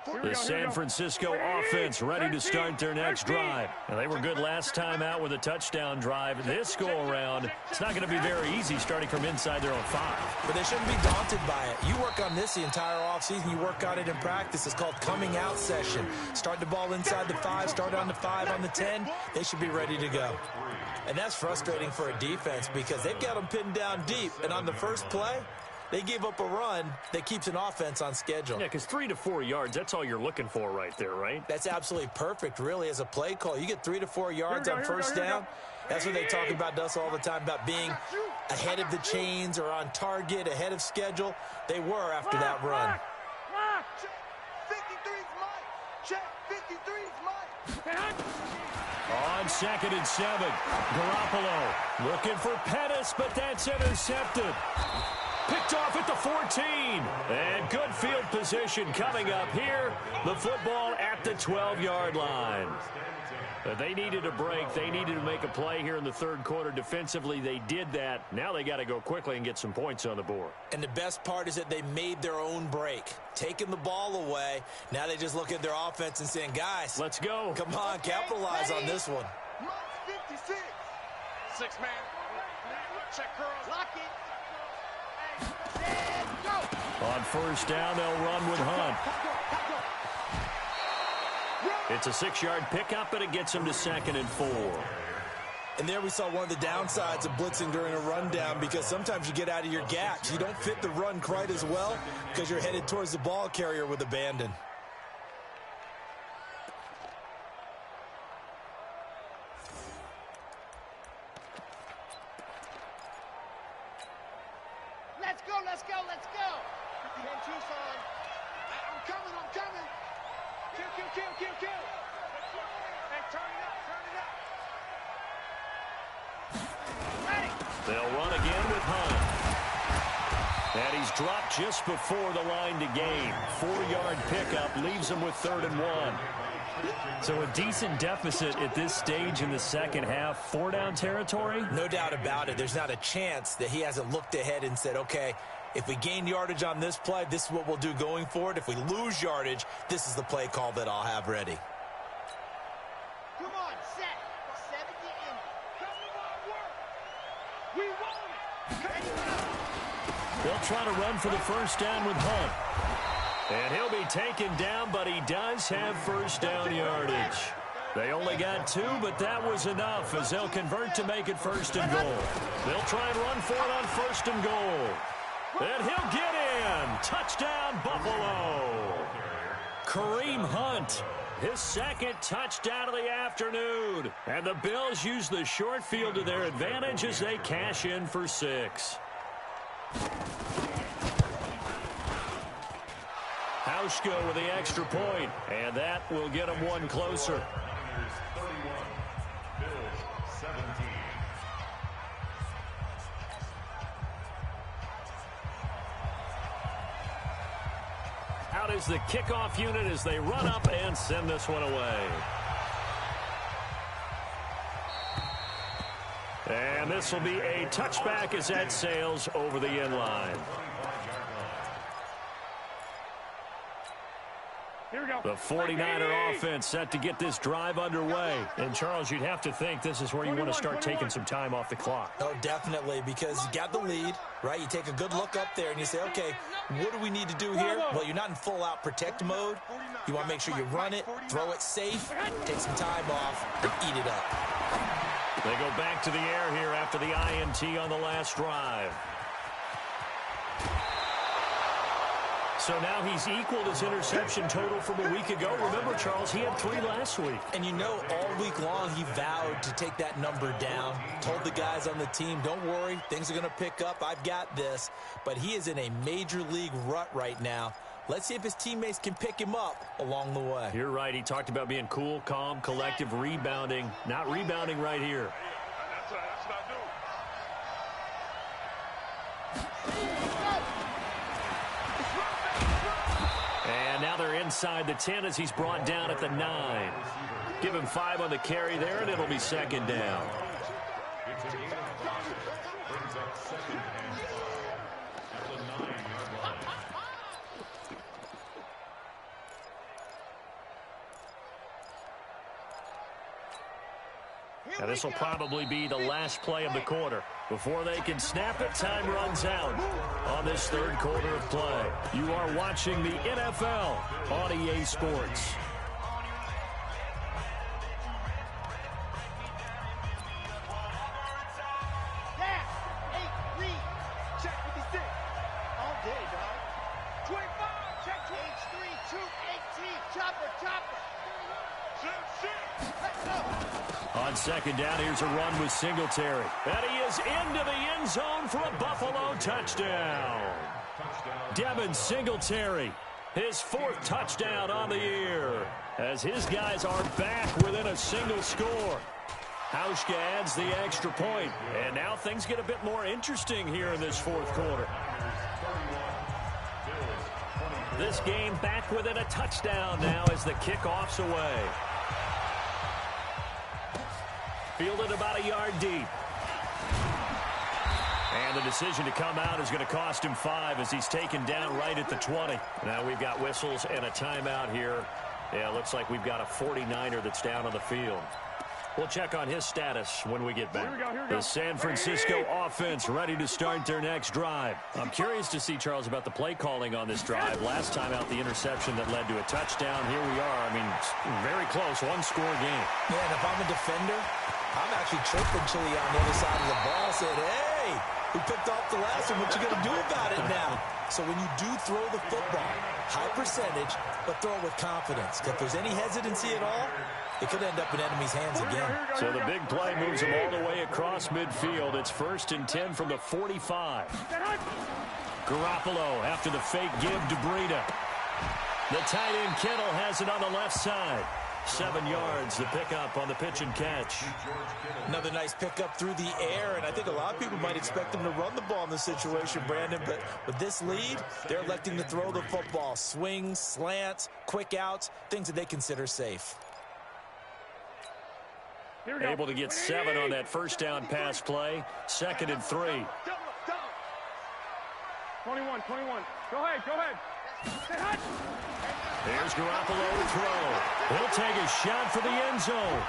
The San Francisco offense ready to start their next drive. And they were good last time out with a touchdown drive. This go-around, it's not going to be very easy starting from inside their own 5. But they shouldn't be daunted by it. You work on this the entire offseason. You work on it in practice. It's called coming out session. Start the ball inside the 5, start on the 5, on the 10. They should be ready to go. And that's frustrating for a defense because they've got them pinned down deep. And on the first play, they gave up a run that keeps an offense on schedule. Yeah, because 3 to 4 yards, that's all you're looking for right there, right? That's absolutely perfect, really, as a play call. You get 3 to 4 yards on first down. That's what they talk about us all the time, about being ahead of the chains or on target, ahead of schedule. They were after that run. 53's mine. Check. 53's mine. On 2nd and 7, Garoppolo looking for Pettis, but that's intercepted. Picked off at the 14. And good field position coming up here. The football at the 12-yard line. They needed a break. They needed to make a play here in the third quarter. Defensively, they did that. Now they got to go quickly and get some points on the board. And the best part is that they made their own break. Taking the ball away. Now they just look at their offense and saying, guys, let's go. Come on, capitalize on this one. Mine's 56. 6 man. Check girls. Lock it. On first down, they'll run with Hunt. It's a 6-yard pickup, but it gets them to 2nd and 4. And there we saw one of the downsides of blitzing during a rundown because sometimes you get out of your gaps. You don't fit the run quite as well because you're headed towards the ball carrier with abandon. Let's go. 10-2, son. I'm coming. Kill. Hey, turn it up. Ready. They'll run again with Hunt. And he's dropped just before the line to gain. 4-yard pickup leaves him with 3rd and 1. So a decent deficit at this stage in the second half. 4-down territory? No doubt about it. There's not a chance that he hasn't looked ahead and said, okay, if we gain yardage on this play, this is what we'll do going forward. If we lose yardage, this is the play call that I'll have ready. Come on, set. 70 in. Come on, work. We want it. They'll try to run for the first down with Hunt. And he'll be taken down, but he does have first down yardage. They only got 2, but that was enough as they'll convert to make it 1st and goal. They'll try and run for it on 1st and goal. And he'll get in. Touchdown, Buffalo. Kareem Hunt, his 2nd touchdown of the afternoon. And the Bills use the short field to their advantage as they cash in for 6. Hauschko with the extra point, and that will get him one closer. Niners 31, Bills 17. Out is the kickoff unit as they run up and send this one away. And this will be a touchback as that sails over the end line. Here we go. The 49er offense set to get this drive underway. And, Charles, you'd have to think this is where you want to start taking some time off the clock. Oh, definitely, because you got the lead, right? You take a good look up there and you say, okay, what do we need to do here? Well, you're not in full-out protect mode. You want to make sure you run it, throw it safe, take some time off, and eat it up. They go back to the air here after the INT on the last drive. So now he's equaled his interception total from a week ago. Remember, Charles, he had 3 last week. And you know, all week long he vowed to take that number down. Told the guys on the team, don't worry, things are going to pick up. I've got this. But he is in a major league rut right now. Let's see if his teammates can pick him up along the way. You're right. He talked about being cool, calm, collective, rebounding. Not rebounding right here. That's what I do. And now they're inside the 10 as he's brought down at the 9. Give him 5 on the carry there, and it'll be 2nd down. It's a gain of 5. Brings up 2nd and 5 at the 9-yard line. And this will probably be the last play of the quarter. Before they can snap it, time runs out on this third quarter of play. You are watching the NFL on EA Sports. On second down, here's a run with Singletary. And he is into the end zone for a Buffalo touchdown. Devin Singletary, his fourth touchdown on the year, as his guys are back within a single score. Hauschka adds the extra point, and now things get a bit more interesting here in this fourth quarter. This game back within a touchdown now as the kickoff's away. Fielded about a yard deep. And the decision to come out is going to cost him 5 as he's taken down right at the 20. Now we've got whistles and a timeout here. Yeah, looks like we've got a 49er that's down on the field. We'll check on his status when we get back. Here we go. The San Francisco offense ready to start their next drive. I'm curious to see, Charles, about the play calling on this drive. Last time out, the interception that led to a touchdown. Here we are. I mean, very close, one-score game. Yeah, and if I'm a defender, I'm actually chirping Chili on the other side of the ball, saying, hey, we picked off the last one. What you going to do about it now? So when you do throw the football, high percentage, but throw it with confidence. If there's any hesitancy at all, it could end up in enemy's hands again. So the big play moves them all the way across midfield. It's 1st and 10 from the 45. Garoppolo after the fake give to Breida. The tight end Kittle has it on the left side. 7 yards, the pickup on the pitch and catch. Another nice pickup through the air, and I think a lot of people might expect him to run the ball in this situation, Brandon, but with this lead, they're electing to throw the football. Swings, slants, quick outs, things that they consider safe. Able to get 7 on that first down pass play. 2nd and 3. 21. Go ahead. Here's Garoppolo to throw. He'll take a shot for the end zone.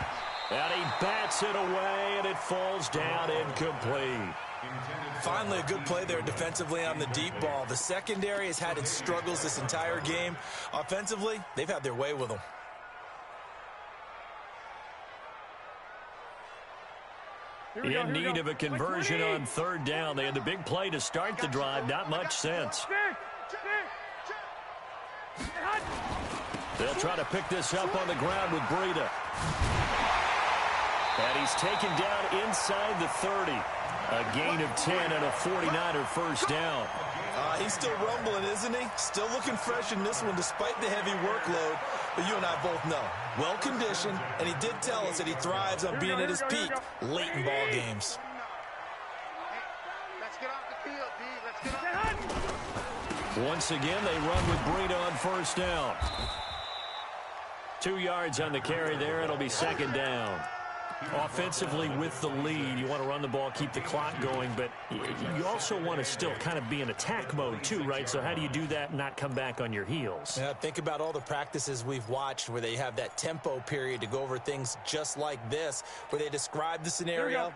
And he bats it away, and it falls down incomplete. Finally, a good play there defensively on the deep ball. The secondary has had its struggles this entire game. Offensively, they've had their way with them. In need of a conversion on 3rd down. They had the big play to start the drive. Not much sense. They'll try to pick this up on the ground with Breida. And he's taken down inside the 30. A gain of 10 and a 49er first down. He's still rumbling, isn't he? Still looking fresh in this one despite the heavy workload. But you and I both know, well-conditioned, and he did tell us that he thrives on being at his peak late in ball games. Let's get off the field, D. Let's get off. Once again, they run with Breida on first down. 2 yards on the carry there. It'll be 2nd down. Offensively with the lead, you want to run the ball, keep the clock going, but you also want to still kind of be in attack mode too, right? So how do you do that and not come back on your heels? Yeah, think about all the practices we've watched where they have that tempo period to go over things just like this, where they describe the scenario,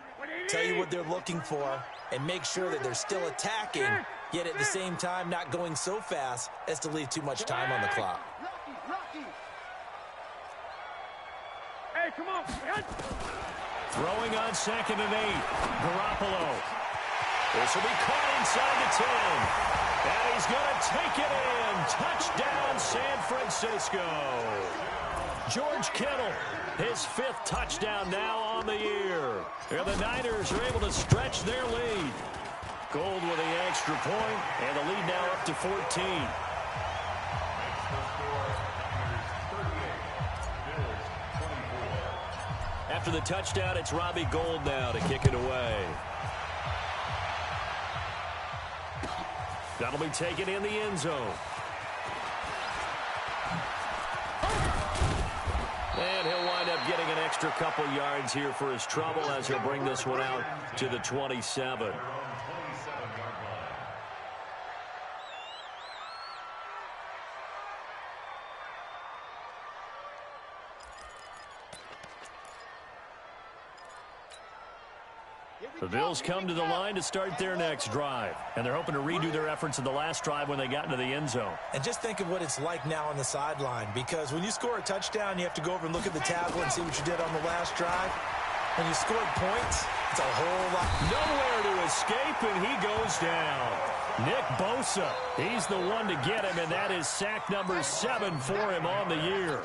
tell you what they're looking for, and make sure that they're still attacking, yet at the same time not going so fast as to leave too much time on the clock. Hey, come on. Throwing on 2nd and 8. Garoppolo. This will be caught inside the 10. And he's going to take it in. Touchdown, San Francisco. George Kittle, his 5th touchdown now on the year. And the Niners are able to stretch their lead. Gold with the extra point, and the lead now up to 14. After the touchdown, it's Robbie Gould now to kick it away. That'll be taken in the end zone. And he'll wind up getting an extra couple yards here for his trouble as he'll bring this one out to the 27. The Bills come to the line to start their next drive, and they're hoping to redo their efforts in the last drive when they got into the end zone. And just think of what it's like now on the sideline, because when you score a touchdown, you have to go over and look at the tablet and see what you did on the last drive. When you scored points, it's a whole lot. Nowhere to escape, and he goes down. Nick Bosa, he's the one to get him, and that is sack number 7 for him on the year.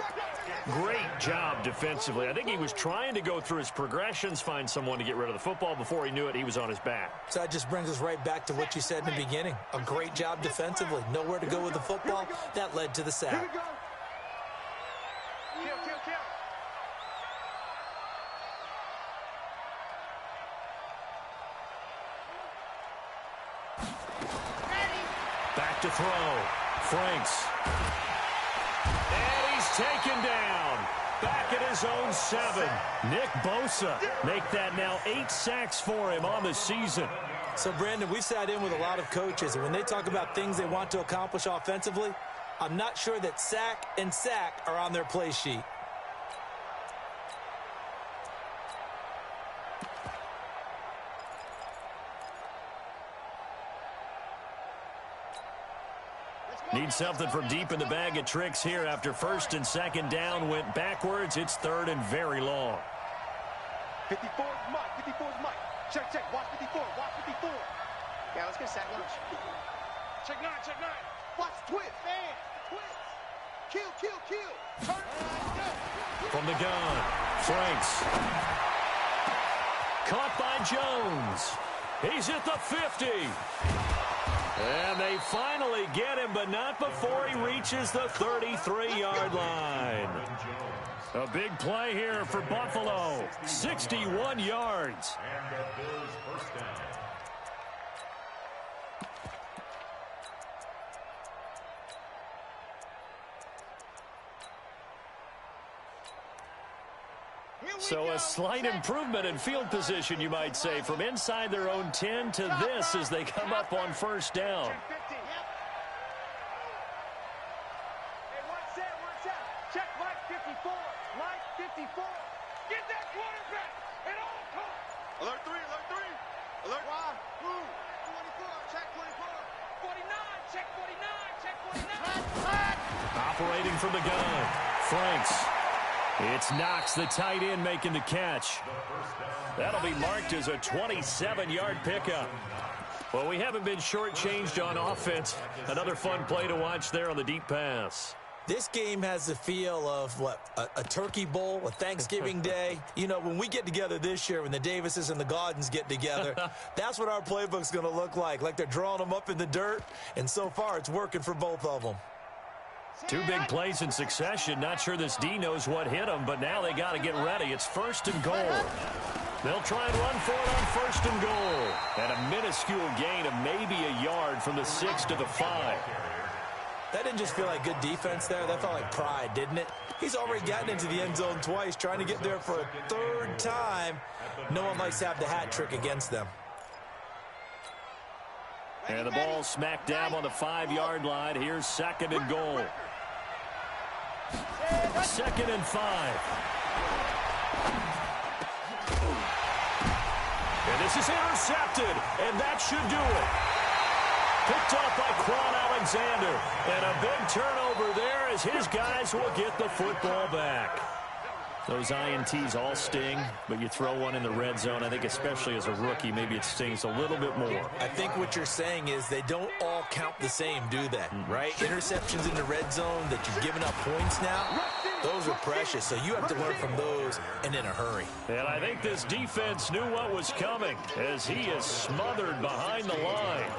Great job defensively. I think he was trying to go through his progressions, find someone to get rid of the football. Before he knew it, he was on his back. So that just brings us right back to what you said in the beginning. A great job defensively. Nowhere to go with the football. That led to the sack. Here we go. Kill. Back to throw. Franks. And he's taken down. Back at his own 7. Nick Bosa make that now 8 sacks for him on the season. So, Brandon, we've sat in with a lot of coaches, and when they talk about things they want to accomplish offensively, I'm not sure that sack and sack are on their play sheet. Need something from deep in the bag of tricks here after first and second down went backwards. It's third and very long. 54 is Mike. 54 is Mike. Check. Watch 54. Watch 54. Yeah, let's get sack lunch. Check 9. Watch twist. Man. Twist. Kill. Turn. From the gun, Franks. Caught by Jones. He's at the 50. And they finally get him, but not before he reaches the 33-yard line. A big play here for Buffalo. 61 yards. And the Bills first down. So a slight improvement in field position, you might say, from inside their own 10 to this as they come up on first down. Check Mike 54. Mike 54. Get that quarterback at all costs. Alert 3. Alert. Why? Who? 24. Check 24. 49. Check 49. Operating from the gun, Franks. It's Knox, the tight end, making the catch. That'll be marked as a 27-yard pickup. Well, we haven't been shortchanged on offense. Another fun play to watch there on the deep pass. This game has the feel of, a turkey bowl, a Thanksgiving day. You know, when we get together this year, when the Davises and the Gaudens get together, that's what our playbook's going to look like they're drawing them up in the dirt, and so far it's working for both of them. 2 big plays in succession. Not sure this D knows what hit them, but now they got to get ready. It's first and goal. They'll try and run for it on first and goal. And a minuscule gain of maybe a yard from the 6 to the 5. That didn't just feel like good defense there. That felt like pride, didn't it? He's already gotten into the end zone twice, trying to get there for a 3rd time. No one likes to have the hat trick against them. And the ball smacked down on the 5-yard line. Here's second and goal. 2nd and 5. And this is intercepted, and that should do it. Picked up by Quan Alexander. And a big turnover there as his guys will get the football back. Those INTs all sting, but you throw one in the red zone, I think especially as a rookie, maybe it stings a little bit more. I think what you're saying is they don't all count the same, do they? Right? Interceptions in the red zone that you've given up points now, those are precious, so you have to learn from those and in a hurry. And I think this defense knew what was coming as he is smothered behind the line.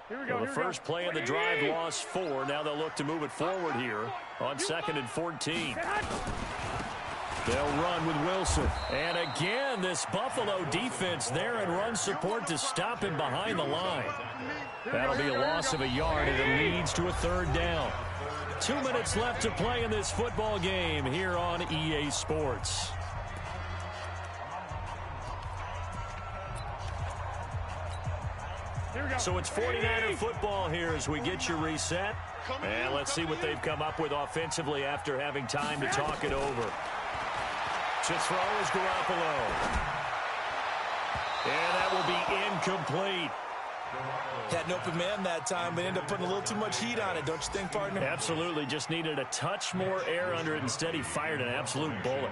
The first play of the drive lost 4. Now they'll look to move it forward here on 2nd and 14. They'll run with Wilson. And again, this Buffalo defense there in run support to stop him behind the line. That'll be a loss of a yard, and it leads to a 3rd down. 2 minutes left to play in this football game here on EA Sports. Here we go. So it's 49er football here as we get your reset. And let's see what they've come up with offensively after having time to talk it over. To throw is Garoppolo. And that will be incomplete. Had an open man that time, but ended up putting a little too much heat on it, don't you think, partner? Absolutely. Just needed a touch more air under it. Instead, he fired an absolute bullet.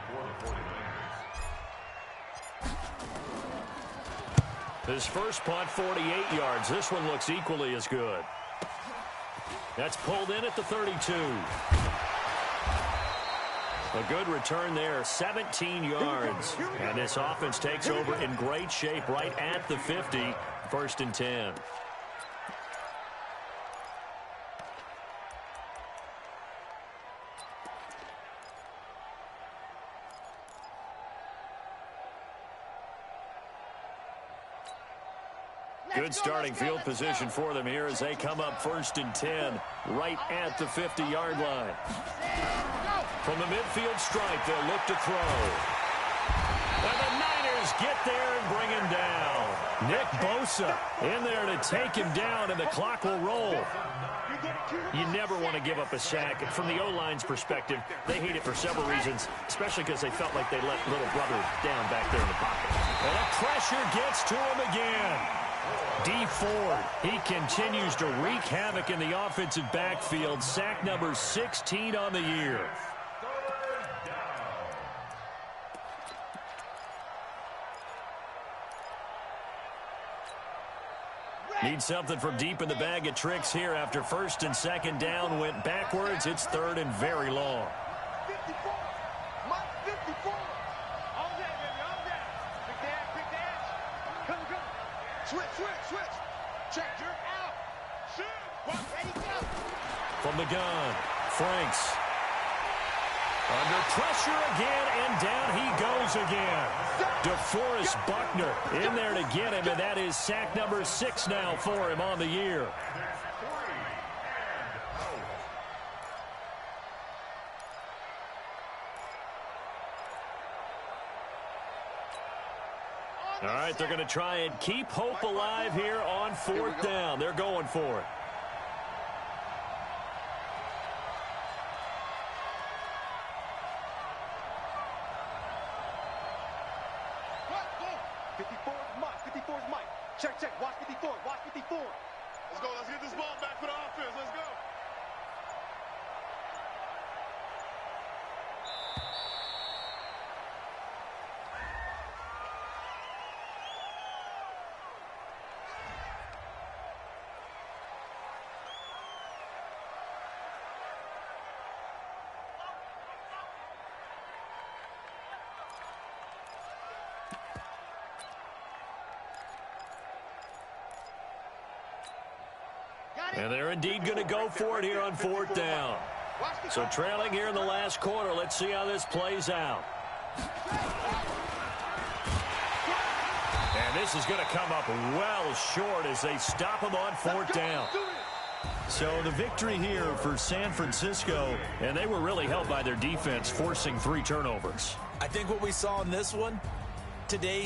His first punt, 48 yards. This one looks equally as good. That's pulled in at the 32. A good return there, 17 yards. And this offense takes over in great shape right at the 50, 1st and 10. Good starting field position for them here as they come up 1st and 10 right at the 50-yard line. From the midfield stripe, they'll look to throw. And the Niners get there and bring him down. Nick Bosa in there to take him down, and the clock will roll. You never want to give up a sack. From the O-line's perspective, they hate it for several reasons, especially because they felt like they let little brother down back there in the pocket. And the pressure gets to him again. Dee Ford, he continues to wreak havoc in the offensive backfield. Sack number 16 on the year. Need something from deep in the bag of tricks here after 1st and 2nd down went backwards. It's 3rd and very long. 54. Mike 54. All that, baby, all that. Big dash, big dash. Come, come. Switch. Check, jerk out. Shoot. Ready, go. From the gun, Franks. Under pressure again, and down he goes again. DeForest Buckner in there to get him, and that is sack number 6 now for him on the year. All right, they're going to try and keep hope alive here on 4th down. They're going for it. Check. Watch 54. Watch 54. Let's go. Let's get this ball back for the offense. Let's go. And they're indeed going to go for it here on 4th down. So trailing here in the last quarter. Let's see how this plays out. And this is going to come up well short as they stop him on 4th down. So the victory here for San Francisco, and they were really helped by their defense, forcing 3 turnovers. I think what we saw in this one, today's